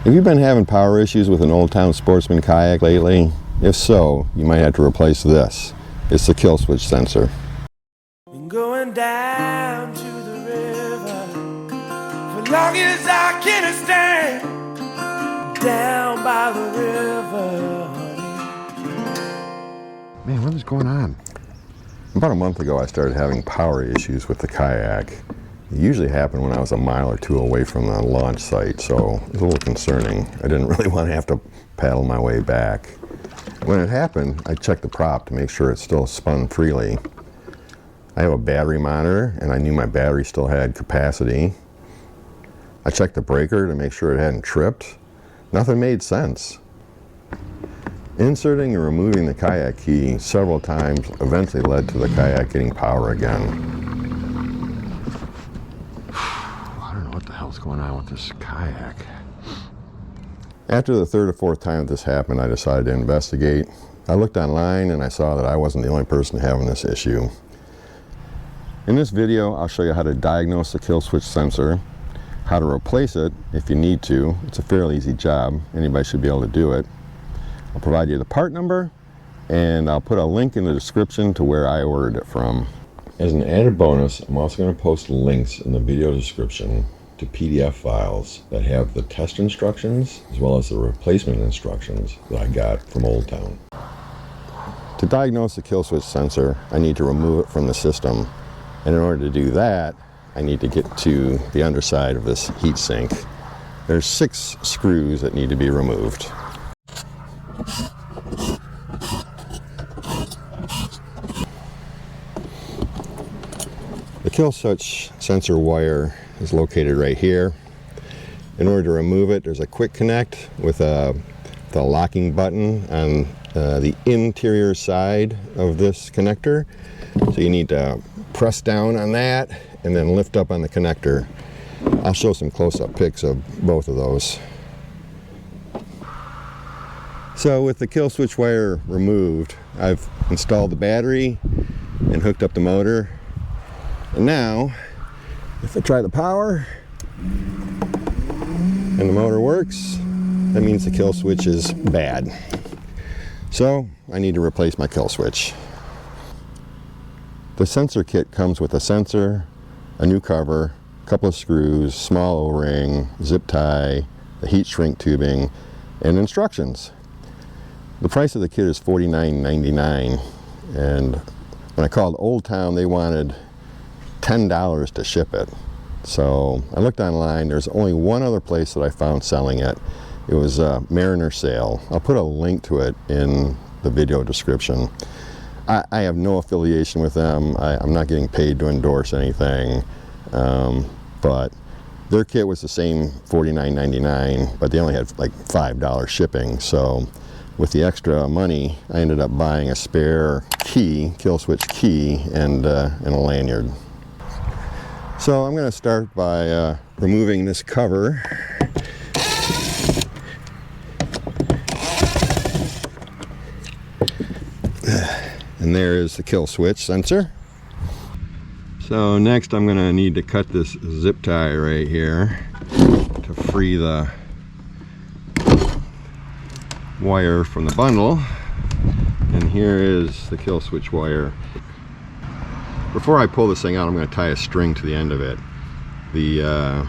Have you been having power issues with an Old Town Sportsman kayak lately? If so, you might have to replace this. It's the kill switch sensor. Been going down to the river for long as I can stand. Down by the river, honey. Man, what is going on? About a month ago, I started having power issues with the kayak. It usually happened when I was a mile or two away from the launch site, so it was a little concerning. I didn't really want to have to paddle my way back. When it happened, I checked the prop to make sure it still spun freely. I have a battery monitor, and I knew my battery still had capacity. I checked the breaker to make sure it hadn't tripped. Nothing made sense. Inserting and removing the kayak key several times eventually led to the kayak getting power again. I don't know what the hell's going on with this kayak. After the third or fourth time this happened, I decided to investigate. I looked online and I saw that I wasn't the only person having this issue. In this video, I'll show you how to diagnose the kill switch sensor, how to replace it if you need to. It's a fairly easy job. Anybody should be able to do it. I'll provide you the part number, and I'll put a link in the description to where I ordered it from. As an added bonus, I'm also going to post links in the video description to PDF files that have the test instructions as well as the replacement instructions that I got from Old Town. To diagnose the kill switch sensor, I need to remove it from the system. And in order to do that, I need to get to the underside of this heat sink. There's 6 screws that need to be removed. The kill switch sensor wire is located right here. In order to remove it, there's a quick connect with the locking button on the interior side of this connector. So you need to press down on that and then lift up on the connector. I'll show some close-up pics of both of those. So with the kill switch wire removed, I've installed the battery and hooked up the motor. And now, if I try the power and the motor works, that means the kill switch is bad. So I need to replace my kill switch. The sensor kit comes with a sensor, a new cover, a couple of screws, small O-ring, zip tie, the heat shrink tubing, and instructions. The price of the kit is $49.99, and when I called Old Town, they wanted $10 to ship it. So I looked online. There's only one other place that I found selling it. It was a Mariner Sale. I'll put a link to it in the video description. I have no affiliation with them. I'm not getting paid to endorse anything, but their kit was the same $49.99, but they only had like $5 shipping. So with the extra money, I ended up buying a spare key, kill switch key, and a lanyard. So I'm going to start by removing this cover. And there is the kill switch sensor. So next I'm going to need to cut this zip tie right here to free the wire from the bundle. And here is the kill switch wire. Before I pull this thing out, I'm going to tie a string to the end of it. The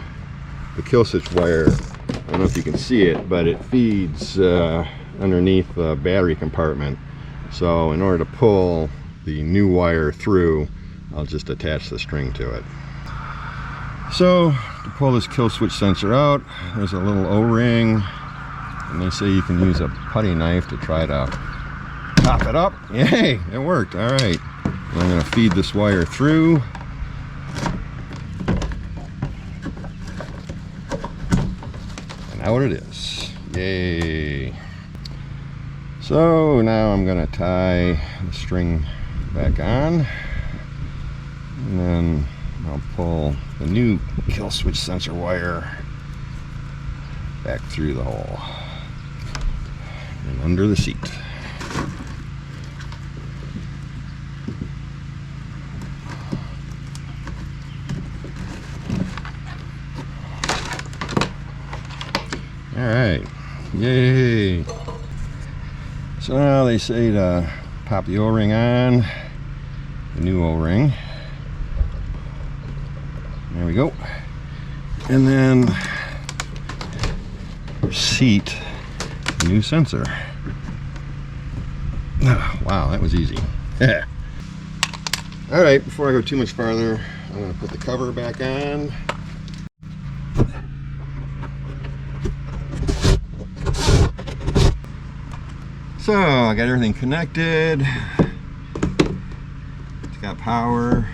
kill switch wire, I don't know if you can see it, but it feeds underneath the battery compartment. So in order to pull the new wire through, I'll just attach the string to it. So to pull this kill switch sensor out, there's a little O-ring, and they say you can use a putty knife to try to pop it up. Yay, it worked. All right. I'm going to feed this wire through. And out it is. Yay. So now I'm going to tie the string back on. And then I'll pull the new kill switch sensor wire back through the hole and under the seat. All right. right. Yay. So now they say to pop the O-ring on. The new O-ring. There we go. And then seat the new sensor. Oh, wow, that was easy. All right, before I go too much farther, I'm going to put the cover back on. So I got everything connected. It's got power.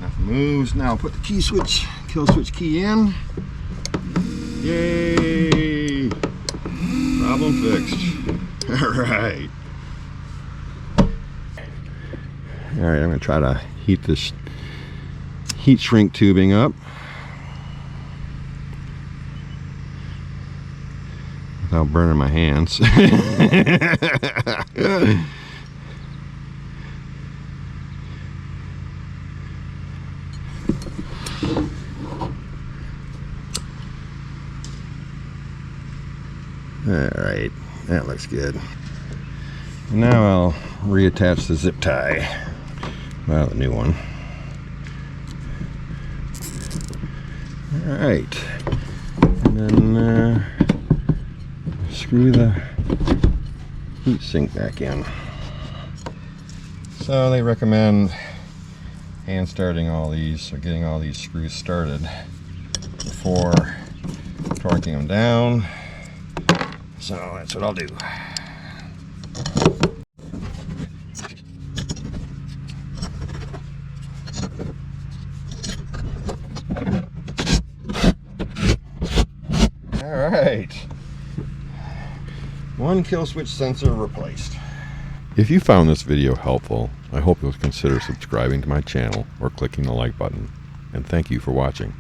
Nothing moves. Now I'll put the key switch, kill switch key in. Yay! Problem fixed. All right. All right, I'm going to try to heat this heat shrink tubing up without burning my hands. All right, that looks good. Now I'll reattach the zip tie. Well, the new one. All right, and then screw the heat sink back in. So they recommend hand starting all these, or getting all these screws started before torquing them down. So that's what I'll do. All right. One kill switch sensor replaced. If you found this video helpful, I hope you'll consider subscribing to my channel or clicking the like button. And thank you for watching.